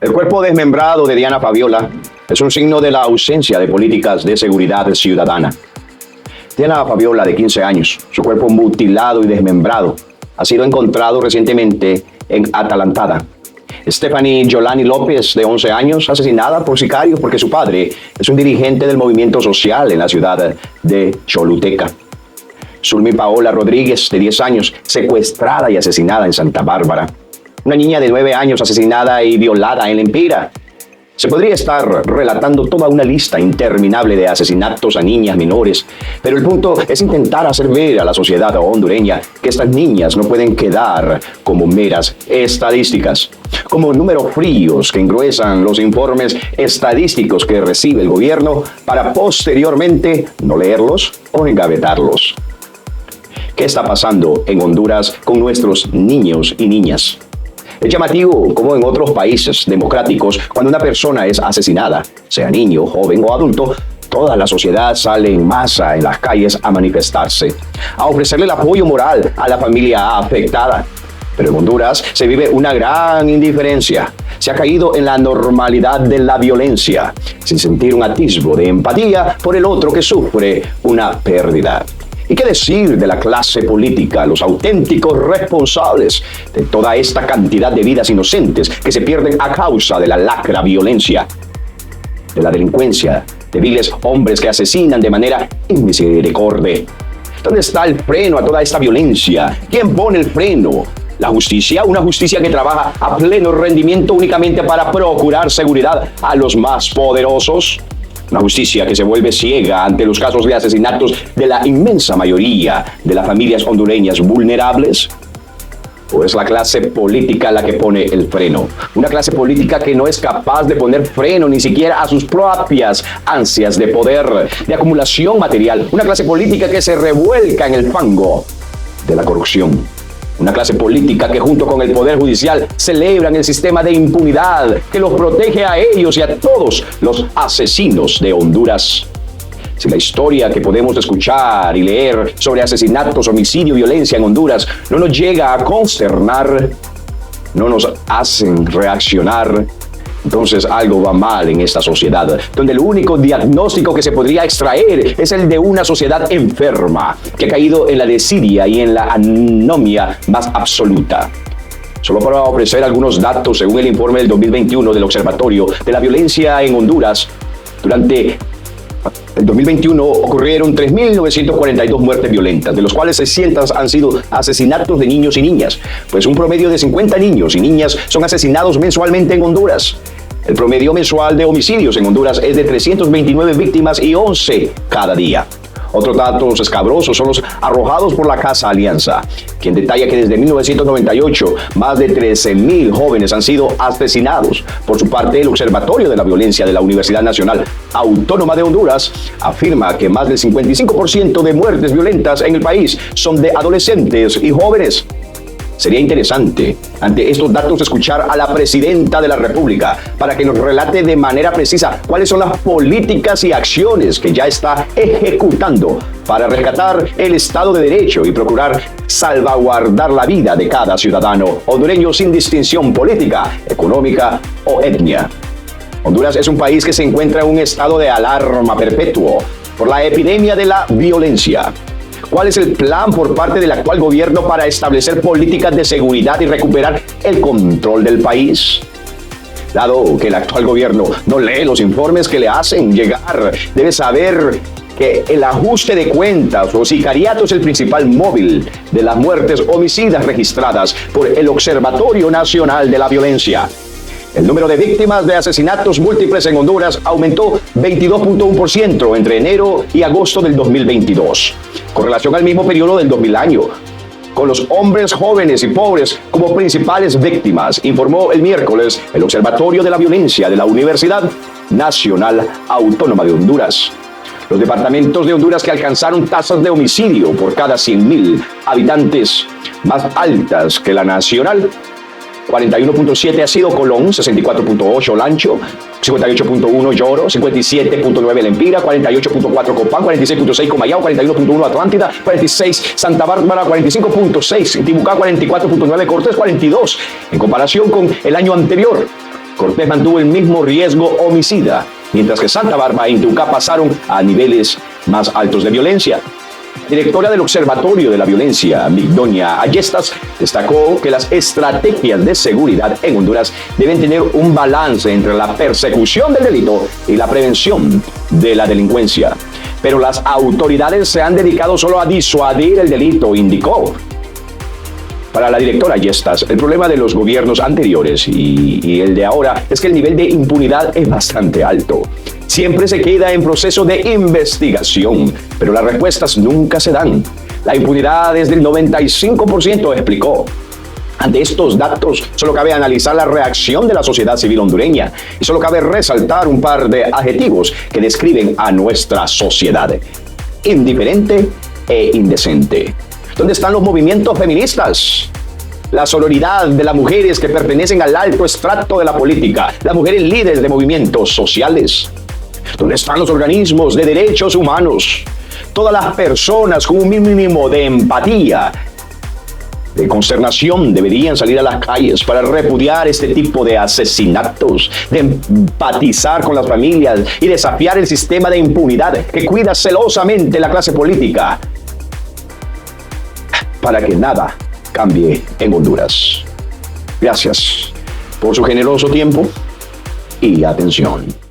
El cuerpo desmembrado de Diana Fabiola es un signo de la ausencia de políticas de seguridad ciudadana. Diana Fabiola, de 15 años, su cuerpo mutilado y desmembrado, ha sido encontrado recientemente en Atalantada. Stephanie Yolani López, de 11 años, asesinada por sicarios porque su padre es un dirigente del movimiento social en la ciudad de Choluteca. Zulmi Paola Rodríguez, de 10 años, secuestrada y asesinada en Santa Bárbara. Una niña de 9 años asesinada y violada en Lempira. Se podría estar relatando toda una lista interminable de asesinatos a niñas menores, pero el punto es intentar hacer ver a la sociedad hondureña que estas niñas no pueden quedar como meras estadísticas, como números fríos que engruesan los informes estadísticos que recibe el gobierno para posteriormente no leerlos o engavetarlos. ¿Qué está pasando en Honduras con nuestros niños y niñas? Es llamativo como en otros países democráticos, cuando una persona es asesinada, sea niño, joven o adulto, toda la sociedad sale en masa en las calles a manifestarse, a ofrecerle el apoyo moral a la familia afectada. Pero en Honduras se vive una gran indiferencia. Se ha caído en la normalidad de la violencia, sin sentir un atisbo de empatía por el otro que sufre una pérdida. ¿Y qué decir de la clase política, los auténticos responsables de toda esta cantidad de vidas inocentes que se pierden a causa de la lacra violencia, de la delincuencia, de viles hombres que asesinan de manera inmisericordia? ¿Dónde está el freno a toda esta violencia? ¿Quién pone el freno? ¿La justicia? Una justicia que trabaja a pleno rendimiento únicamente para procurar seguridad a los más poderosos. Una justicia que se vuelve ciega ante los casos de asesinatos de la inmensa mayoría de las familias hondureñas vulnerables. ¿O es la clase política la que pone el freno? Una clase política que no es capaz de poner freno ni siquiera a sus propias ansias de poder, de acumulación material. Una clase política que se revuelca en el fango de la corrupción. Una clase política que junto con el Poder Judicial celebran el sistema de impunidad que los protege a ellos y a todos los asesinos de Honduras. Si la historia que podemos escuchar y leer sobre asesinatos, homicidio y violencia en Honduras no nos llega a consternar, no nos hacen reaccionar, entonces algo va mal en esta sociedad, donde el único diagnóstico que se podría extraer es el de una sociedad enferma, que ha caído en la desidia y en la anomia más absoluta. Solo para ofrecer algunos datos, según el informe del 2021 del Observatorio de la Violencia en Honduras, durante el 2021 ocurrieron 3.942 muertes violentas, de los cuales 600 han sido asesinatos de niños y niñas, pues un promedio de 50 niños y niñas son asesinados mensualmente en Honduras. El promedio mensual de homicidios en Honduras es de 329 víctimas y 11 cada día. Otros datos escabrosos son los arrojados por la Casa Alianza, quien detalla que desde 1998 más de 13.000 jóvenes han sido asesinados. Por su parte, el Observatorio de la Violencia de la Universidad Nacional Autónoma de Honduras afirma que más del 55% de muertes violentas en el país son de adolescentes y jóvenes. Sería interesante, ante estos datos, escuchar a la Presidenta de la República para que nos relate de manera precisa cuáles son las políticas y acciones que ya está ejecutando para rescatar el Estado de Derecho y procurar salvaguardar la vida de cada ciudadano hondureño sin distinción política, económica o etnia. Honduras es un país que se encuentra en un estado de alarma perpetuo por la epidemia de la violencia. ¿Cuál es el plan por parte del actual gobierno para establecer políticas de seguridad y recuperar el control del país? Dado que el actual gobierno no lee los informes que le hacen llegar, debe saber que el ajuste de cuentas o sicariato es el principal móvil de las muertes homicidas registradas por el Observatorio Nacional de la Violencia. El número de víctimas de asesinatos múltiples en Honduras aumentó 22.1% entre enero y agosto del 2022, con relación al mismo periodo del 2000 año, con los hombres jóvenes y pobres como principales víctimas, informó el miércoles el Observatorio de la Violencia de la Universidad Nacional Autónoma de Honduras. Los departamentos de Honduras que alcanzaron tasas de homicidio por cada 100.000 habitantes más altas que la nacional: 41.7 ha sido Colón, 64.8 Lancho, 58.1 Lloro, 57.9 Lempira, 48.4 Copán, 46.6 Comayao, 41.1 Atlántida, 46 Santa Bárbara, 45.6 Tibucá, 44.9 Cortés, 42 en comparación con el año anterior. Cortés mantuvo el mismo riesgo homicida, mientras que Santa Bárbara e Intucá pasaron a niveles más altos de violencia. Directora del Observatorio de la Violencia, Migdonia Ayestas, destacó que las estrategias de seguridad en Honduras deben tener un balance entre la persecución del delito y la prevención de la delincuencia. Pero las autoridades se han dedicado solo a disuadir el delito, indicó. Para la directora Ayestas, el problema de los gobiernos anteriores y el de ahora es que el nivel de impunidad es bastante alto. Siempre se queda en proceso de investigación, pero las respuestas nunca se dan. La impunidad es del 95%, explicó. Ante estos datos, solo cabe analizar la reacción de la sociedad civil hondureña y solo cabe resaltar un par de adjetivos que describen a nuestra sociedad: indiferente e indecente. ¿Dónde están los movimientos feministas? La sororidad de las mujeres que pertenecen al alto estrato de la política, las mujeres líderes de movimientos sociales. ¿Dónde están los organismos de derechos humanos? Todas las personas con un mínimo de empatía, de consternación, deberían salir a las calles para repudiar este tipo de asesinatos, de empatizar con las familias y desafiar el sistema de impunidad que cuida celosamente la clase política, para que nada cambie en Honduras. Gracias por su generoso tiempo y atención.